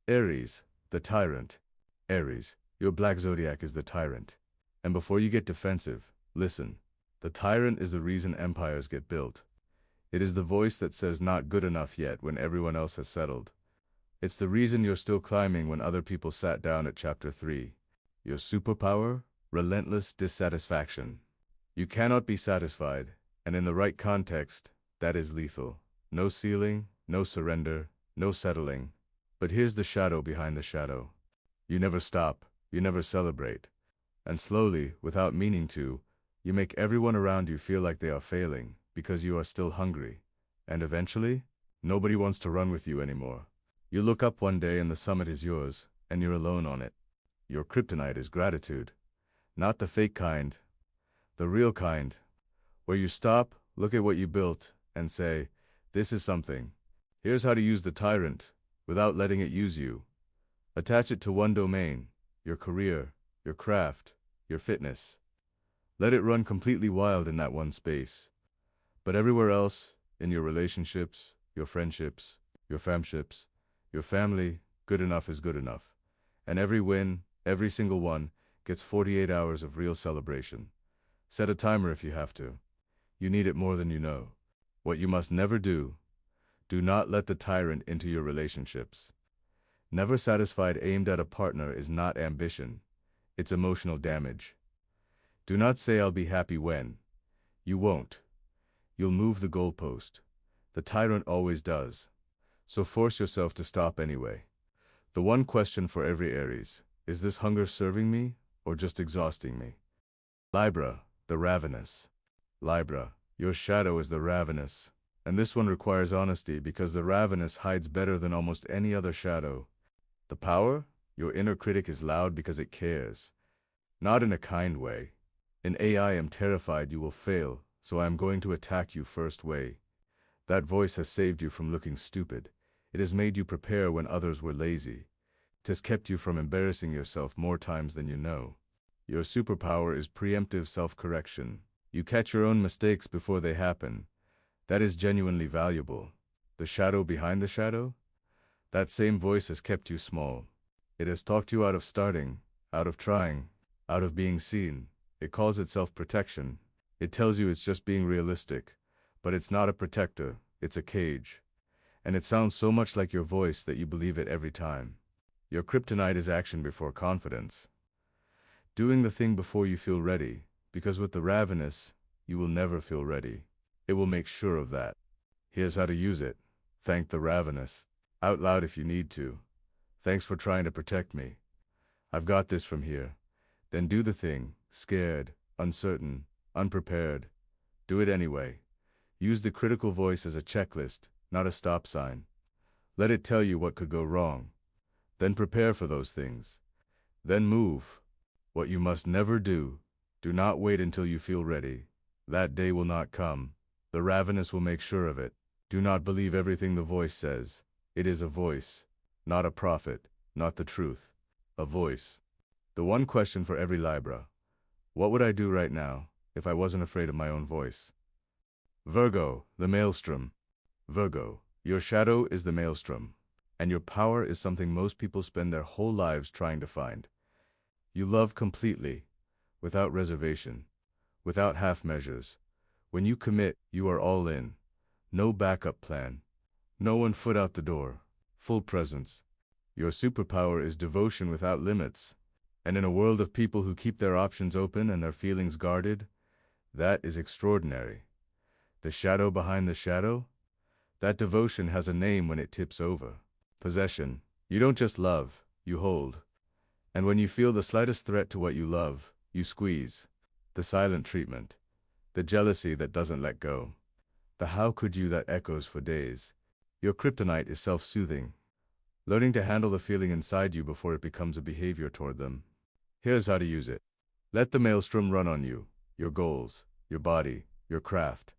Aries, the Tyrant. Aries, your black zodiac is the Tyrant. And before you get defensive, listen. The Tyrant is the reason empires get built. It is the voice that says not good enough yet when everyone else has settled. It's the reason you're still climbing when other people sat down at chapter 3. Your superpower? Relentless dissatisfaction. You cannot be satisfied, and in the right context, that is lethal. No ceiling, no surrender, no settling. But here's the shadow behind the shadow. You never stop, you never celebrate. And slowly, without meaning to, you make everyone around you feel like they are failing, because you are still hungry. And eventually, nobody wants to run with you anymore. You look up one day and the summit is yours, and you're alone on it. Your kryptonite is gratitude. Not the fake kind, the real kind, where you stop, look at what you built, and say, this is something. Here's how to use the Tyrant, without letting it use you. Attach it to one domain, your career, your craft, your fitness. Let it run completely wild in that one space. But everywhere else, in your relationships, your friendships, your famships, your family, good enough is good enough. And every win, every single one, gets 48 hours of real celebration. Set a timer if you have to. You need it more than you know. What you must never do not let the Tyrant into your relationships. Never satisfied aimed at a partner is not ambition. It's emotional damage. Do not say I'll be happy when. You won't. You'll move the goalpost. The Tyrant always does. So force yourself to stop anyway. The one question for every Aries, is this hunger serving me or just exhausting me? Libra, the Ravenous. Libra, your shadow is the Ravenous. And this one requires honesty because the Ravenous hides better than almost any other shadow. The power? Your inner critic is loud because it cares. Not in a kind way. In I am terrified you will fail, so I am going to attack you first way. That voice has saved you from looking stupid. It has made you prepare when others were lazy. It has kept you from embarrassing yourself more times than you know. Your superpower is preemptive self-correction. You catch your own mistakes before they happen. That is genuinely valuable. The shadow behind the shadow? That same voice has kept you small. It has talked you out of starting, out of trying, out of being seen. It calls itself protection. It tells you it's just being realistic. But it's not a protector, it's a cage. And it sounds so much like your voice that you believe it every time. Your kryptonite is action before confidence. Doing the thing before you feel ready, because with the Ravenous, you will never feel ready. It will make sure of that. Here's how to use it. Thank the Ravenous. Out loud if you need to. Thanks for trying to protect me. I've got this from here. Then do the thing, scared, uncertain, unprepared. Do it anyway. Use the critical voice as a checklist, not a stop sign. Let it tell you what could go wrong. Then prepare for those things. Then move. What you must never do not wait until you feel ready. That day will not come. The Ravenous will make sure of it. Do not believe everything the voice says. It is a voice, not a prophet, not the truth. A voice. The one question for every Libra. What would I do right now if I wasn't afraid of my own voice? Virgo, the maelstrom. Virgo, your shadow is the maelstrom, and your power is something most people spend their whole lives trying to find. You love completely, without reservation, without half measures. When you commit, you are all in. No backup plan. No 1 foot out the door. Full presence. Your superpower is devotion without limits. And in a world of people who keep their options open and their feelings guarded, that is extraordinary. The shadow behind the shadow? That devotion has a name when it tips over. Possession. You don't just love, you hold. And when you feel the slightest threat to what you love, you squeeze. The silent treatment. The jealousy that doesn't let go. The how could you that echoes for days. Your kryptonite is self-soothing. Learning to handle the feeling inside you before it becomes a behavior toward them. Here's how to use it. Let the maelstrom run on you, your goals, your body, your craft.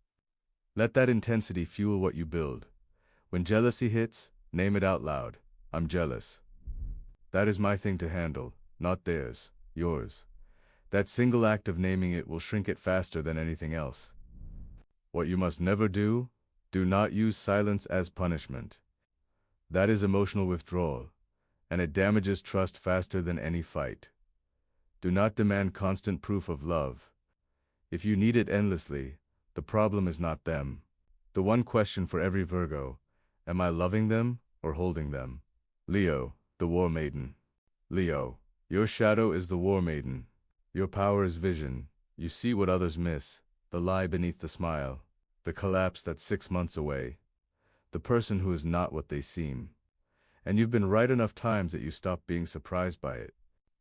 Let that intensity fuel what you build. When jealousy hits, name it out loud. I'm jealous. That is my thing to handle, not theirs, yours. That single act of naming it will shrink it faster than anything else. What you must never do not use silence as punishment. That is emotional withdrawal. and it damages trust faster than any fight. Do not demand constant proof of love. If you need it endlessly, the problem is not them. The one question for every Virgo: am I loving them or holding them? Leo, the War Maiden. Leo, your shadow is the War Maiden. Your power is vision. You see what others miss, the lie beneath the smile, the collapse that's 6 months away, the person who is not what they seem. And you've been right enough times that you stop being surprised by it.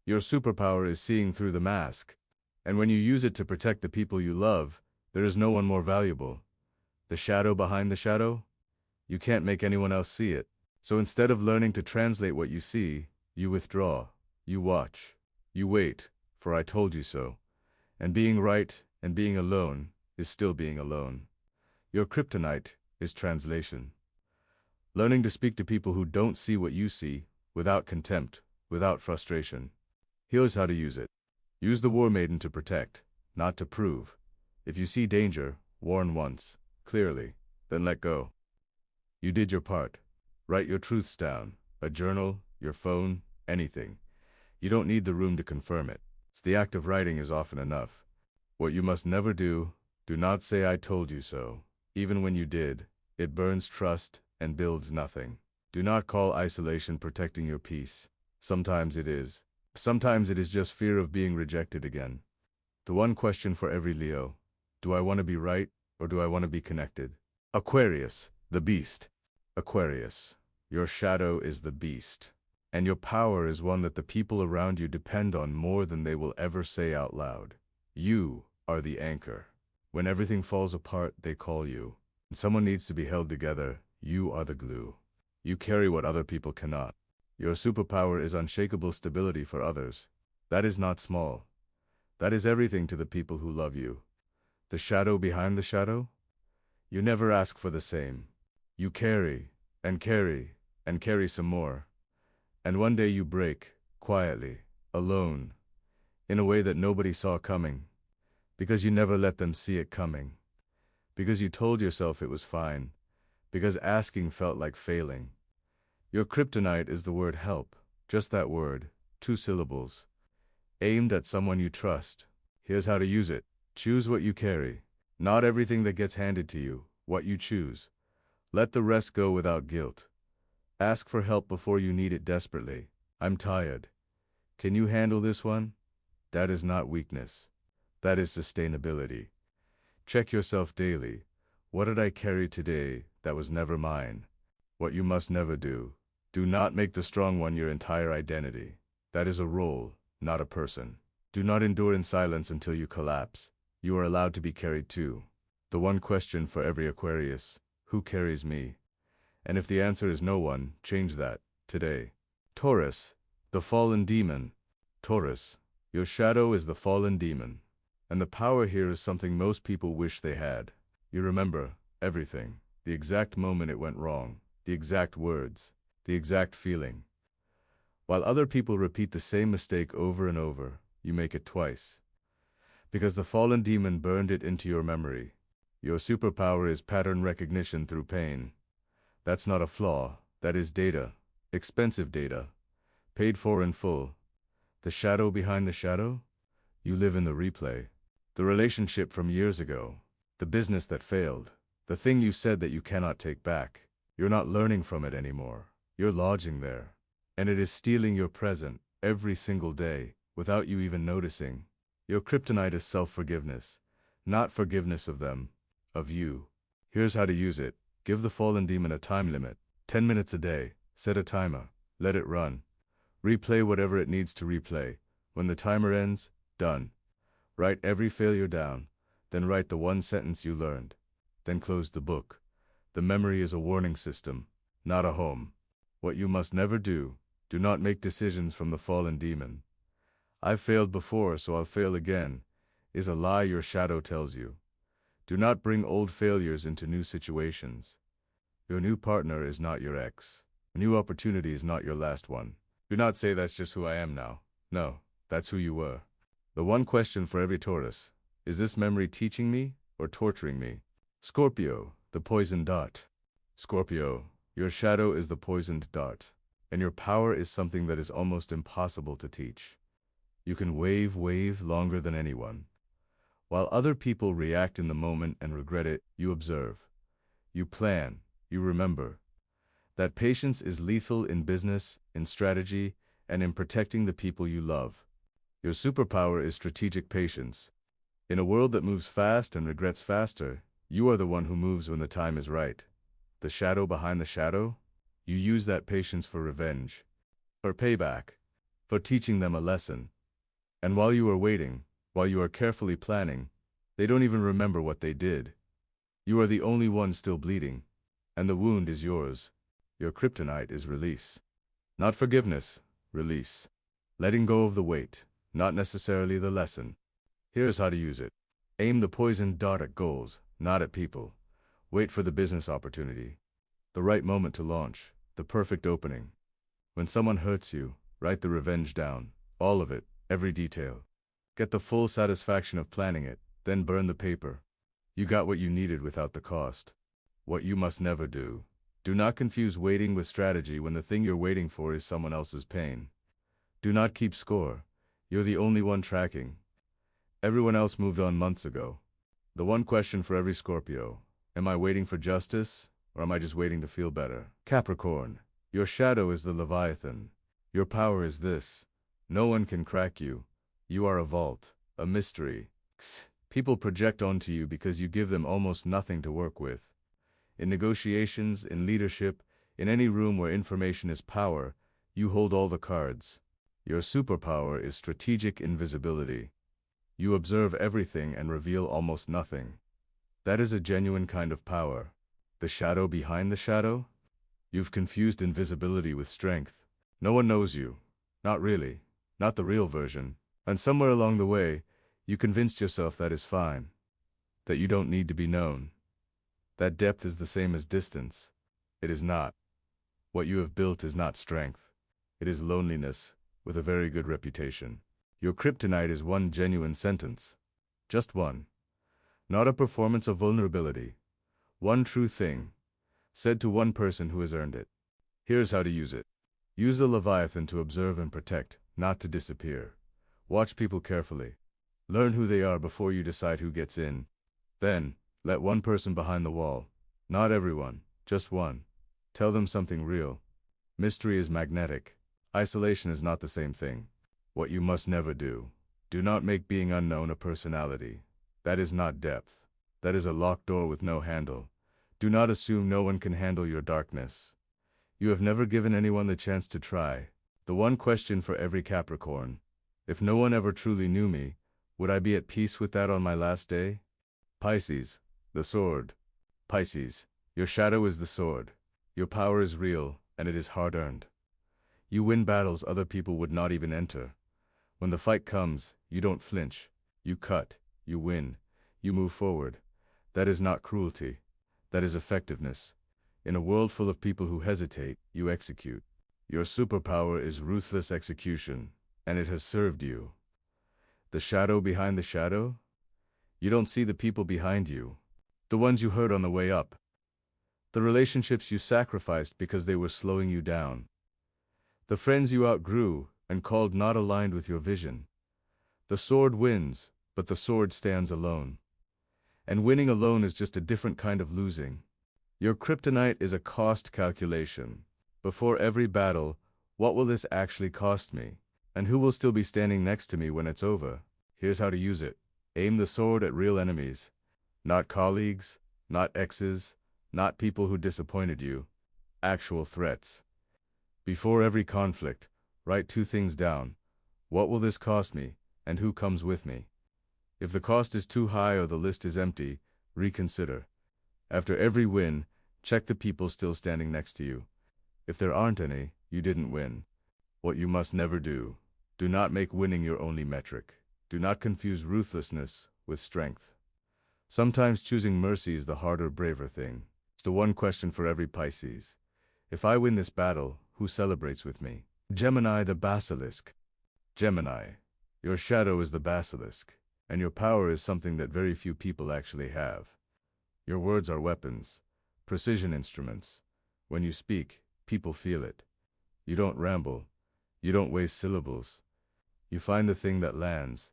Your superpower is seeing through the mask. And when you use it to protect the people you love, there is no one more valuable. The shadow behind the shadow? You can't make anyone else see it. So instead of learning to translate what you see, you withdraw, you watch, you wait, for I told you so. And being right and being alone is still being alone. Your kryptonite is translation. Learning to speak to people who don't see what you see, without contempt, without frustration. Here's how to use it. Use the War Maiden to protect, not to prove. If you see danger, warn once, clearly, then let go. You did your part. Write your truths down, a journal, your phone, anything. You don't need the room to confirm it. The act of writing is often enough. What you must never do, do not say I told you so. Even when you did, it burns trust and builds nothing. Do not call isolation protecting your peace. Sometimes it is. Sometimes it is just fear of being rejected again. The one question for every Leo: do I want to be right or do I want to be connected? Aquarius, the beast. Aquarius, your shadow is the beast. And your power is one that the people around you depend on more than they will ever say out loud. You are the anchor. When everything falls apart, they call you. When someone needs to be held together, you are the glue. You carry what other people cannot. Your superpower is unshakable stability for others. That is not small. That is everything to the people who love you. The shadow behind the shadow? You never ask for the same. You carry, and carry, and carry some more. And one day you break, quietly, alone, in a way that nobody saw coming. Because you never let them see it coming. Because you told yourself it was fine. Because asking felt like failing. Your kryptonite is the word help, just that word, 2 syllables. Aimed at someone you trust. Here's how to use it. Choose what you carry. Not everything that gets handed to you, what you choose. Let the rest go without guilt. Ask for help before you need it desperately. I'm tired. Can you handle this one? That is not weakness. That is sustainability. Check yourself daily. What did I carry today that was never mine? What you must never do. Do not make the strong one your entire identity. That is a role, not a person. Do not endure in silence until you collapse. You are allowed to be carried too. The one question for every Aquarius: who carries me? And if the answer is no one, change that, today. Taurus, the fallen demon. Taurus, your shadow is the fallen demon. And the power here is something most people wish they had. You remember everything, the exact moment it went wrong, the exact words, the exact feeling. While other people repeat the same mistake over and over, you make it twice. Because the fallen demon burned it into your memory. Your superpower is pattern recognition through pain. That's not a flaw, that is data. Expensive data. Paid for in full. The shadow behind the shadow? You live in the replay. The relationship from years ago. The business that failed. The thing you said that you cannot take back. You're not learning from it anymore. You're lodging there. And it is stealing your present, every single day, without you even noticing. Your kryptonite is self-forgiveness. Not forgiveness of them, of you. Here's how to use it. Give the fallen demon a time limit. 10 minutes a day. Set a timer. Let it run. Replay whatever it needs to replay. When the timer ends, done. Write every failure down. Then write the one sentence you learned. Then close the book. The memory is a warning system, not a home. What you must never do, do not make decisions from the fallen demon. I've failed before, so I'll fail again, is a lie your shadow tells you. Do not bring old failures into new situations. Your new partner is not your ex. A new opportunity is not your last one. Do not say that's just who I am now. No, that's who you were. The one question for every Taurus: is this memory teaching me or torturing me? Scorpio, the poisoned dart. Scorpio, your shadow is the poisoned dart. and your power is something that is almost impossible to teach. You can wave longer than anyone. While other people react in the moment and regret it, you observe. You plan. You remember. That patience is lethal in business, in strategy, and in protecting the people you love. Your superpower is strategic patience. In a world that moves fast and regrets faster, you are the one who moves when the time is right. The shadow behind the shadow? You use that patience for revenge, for payback, for teaching them a lesson. And while you are waiting, while you are carefully planning, they don't even remember what they did. You are the only one still bleeding, and the wound is yours. Your kryptonite is release. Not forgiveness, release. Letting go of the weight, not necessarily the lesson. Here's how to use it. Aim the poisoned dart at goals, not at people. Wait for the business opportunity. The right moment to launch, the perfect opening. When someone hurts you, write the revenge down, all of it, every detail. Get the full satisfaction of planning it, then burn the paper. You got what you needed without the cost. What you must never do. Do not confuse waiting with strategy when the thing you're waiting for is someone else's pain. Do not keep score. You're the only one tracking. Everyone else moved on months ago. The one question for every Scorpio: am I waiting for justice, or am I just waiting to feel better? Capricorn, your shadow is the Leviathan. Your power is this. No one can crack you. You are a vault, a mystery. People project onto you because you give them almost nothing to work with. In negotiations, in leadership, in any room where information is power, you hold all the cards. Your superpower is strategic invisibility. You observe everything and reveal almost nothing. That is a genuine kind of power. The shadow behind the shadow? You've confused invisibility with strength. No one knows you. Not really. Not the real version. And somewhere along the way, you convinced yourself that is fine. That you don't need to be known. That depth is the same as distance. It is not. What you have built is not strength. It is loneliness, with a very good reputation. Your kryptonite is one genuine sentence. Just one. Not a performance of vulnerability. One true thing, said to one person who has earned it. Here's how to use it. Use the Leviathan to observe and protect, not to disappear. Watch people carefully. Learn who they are before you decide who gets in. Then, let one person behind the wall. Not everyone, just one. Tell them something real. Mystery is magnetic. Isolation is not the same thing. What you must never do. Do not make being unknown a personality. That is not depth. That is a locked door with no handle. Do not assume no one can handle your darkness. You have never given anyone the chance to try. The one question for every Capricorn. If no one ever truly knew me, would I be at peace with that on my last day? Pisces, the sword. Pisces, your shadow is the sword. Your power is real, and it is hard-earned. You win battles other people would not even enter. When the fight comes, you don't flinch. You cut. You win. You move forward. That is not cruelty. That is effectiveness. In a world full of people who hesitate, you execute. Your superpower is ruthless execution, and it has served you. The shadow behind the shadow? You don't see the people behind you. The ones you hurt on the way up. The relationships you sacrificed because they were slowing you down. The friends you outgrew and called not aligned with your vision. The sword wins, but the sword stands alone. And winning alone is just a different kind of losing. Your kryptonite is a cost calculation. Before every battle, what will this actually cost me? And who will still be standing next to me when it's over? Here's how to use it. Aim the sword at real enemies. Not colleagues, not exes, not people who disappointed you. Actual threats. Before every conflict, write two things down. What will this cost me, and who comes with me? If the cost is too high or the list is empty, reconsider. After every win, check the people still standing next to you. If there aren't any, you didn't win. What you must never do. Do not make winning your only metric. Do not confuse ruthlessness with strength. Sometimes choosing mercy is the harder, braver thing. It's the one question for every Pisces. If I win this battle, who celebrates with me? Gemini the Basilisk. Gemini, your shadow is the Basilisk, and your power is something that very few people actually have. Your words are weapons, precision instruments. When you speak, people feel it. You don't ramble. You don't waste syllables. You find the thing that lands,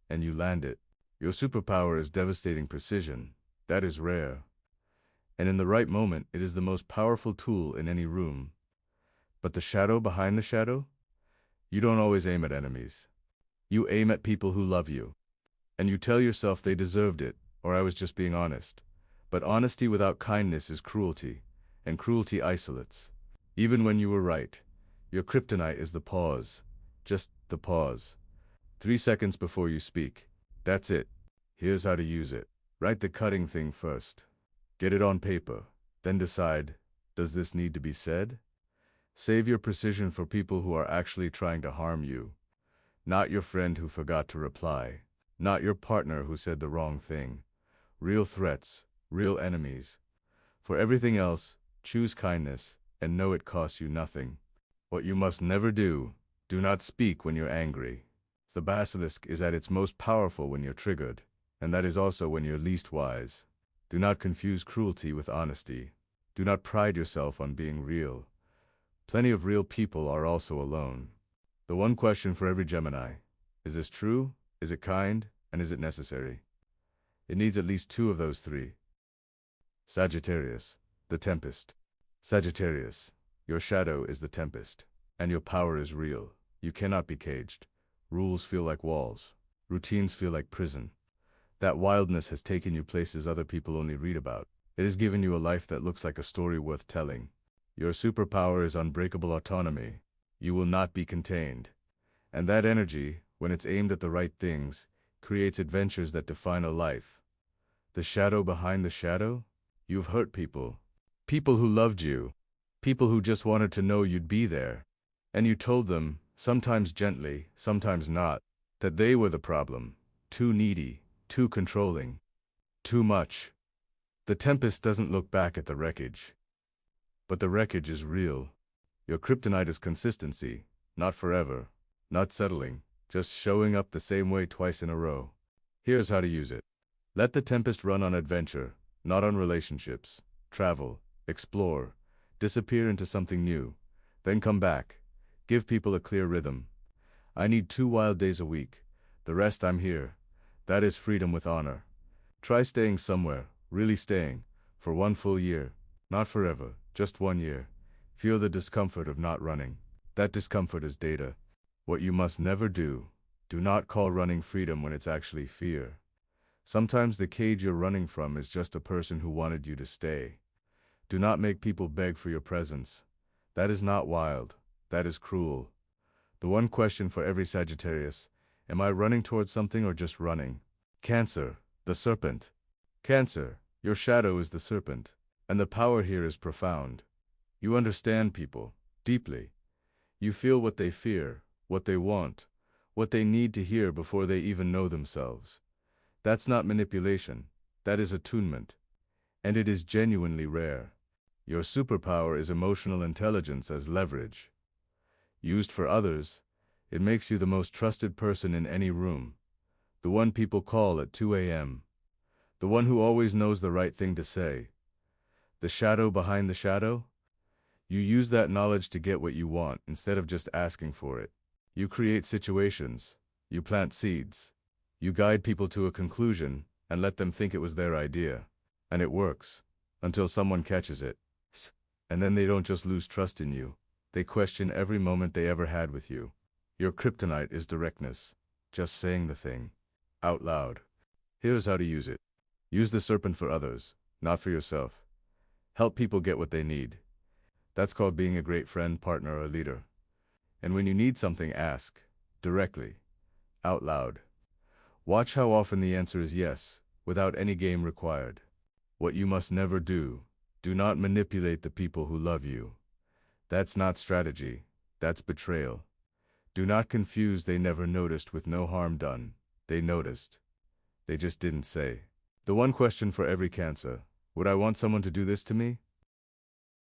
and you land it. Your superpower is devastating precision. That is rare. And in the right moment, it is the most powerful tool in any room. But the shadow behind the shadow? You don't always aim at enemies. You aim at people who love you. And you tell yourself they deserved it, or I was just being honest. But honesty without kindness is cruelty, and cruelty isolates. Even when you were right, your kryptonite is the pause. Just the pause. 3 seconds before you speak. That's it. Here's how to use it. Write the cutting thing first. Get it on paper. Then decide, does this need to be said? Save your precision for people who are actually trying to harm you. Not your friend who forgot to reply. Not your partner who said the wrong thing. Real threats, real enemies. For everything else, choose kindness, and know it costs you nothing. What you must never do, do not speak when you're angry. The basilisk is at its most powerful when you're triggered, and that is also when you're least wise. Do not confuse cruelty with honesty. Do not pride yourself on being real. Plenty of real people are also alone. The one question for every Gemini: is this true? Is it kind? And is it necessary? It needs at least 2 of those 3. Sagittarius, the tempest. Sagittarius, your shadow is the tempest, and your power is real. You cannot be caged. Rules feel like walls. Routines feel like prison. That wildness has taken you places other people only read about. It has given you a life that looks like a story worth telling. Your superpower is unbreakable autonomy. You will not be contained. And that energy, when it's aimed at the right things, creates adventures that define a life. The shadow behind the shadow? You've hurt people. People who loved you. People who just wanted to know you'd be there. And you told them, sometimes gently, sometimes not, that they were the problem. Too needy, too controlling, too much. The tempest doesn't look back at the wreckage. But the wreckage is real. Your kryptonite is consistency, not forever, not settling, just showing up the same way twice in a row. Here's how to use it. Let the tempest run on adventure, not on relationships. Travel, explore, disappear into something new, then come back. Give people a clear rhythm. I need 2 wild days a week. The rest I'm here. That is freedom with honor. Try staying somewhere, really staying, for 1 full year. Not forever, just 1 year. Feel the discomfort of not running. That discomfort is data. What you must never do, do not call running freedom when it's actually fear. Sometimes the cage you're running from is just a person who wanted you to stay. Do not make people beg for your presence. That is not wild. That is cruel. The one question for every Sagittarius: am I running towards something or just running? Cancer, the serpent. Cancer, your shadow is the serpent, and the power here is profound. You understand people, deeply. You feel what they fear, what they want, what they need to hear before they even know themselves. That's not manipulation, that is attunement. And it is genuinely rare. Your superpower is emotional intelligence as leverage. Used for others, it makes you the most trusted person in any room. The one people call at 2 a.m. The one who always knows the right thing to say. The shadow behind the shadow? You use that knowledge to get what you want instead of just asking for it. You create situations. You plant seeds. You guide people to a conclusion and let them think it was their idea. And it works. Until someone catches it. And then they don't just lose trust in you. They question every moment they ever had with you. Your kryptonite is directness. Just saying the thing. Out loud. Here's how to use it. Use the serpent for others, not for yourself. Help people get what they need. That's called being a great friend, partner, or leader. And when you need something, ask. Directly. Out loud. Watch how often the answer is yes, without any game required. What you must never do. Do not manipulate the people who love you. That's not strategy. That's betrayal. Do not confuse "they never noticed" with "no harm done." They noticed. They just didn't say. The one question for every Cancer: would I want someone to do this to me?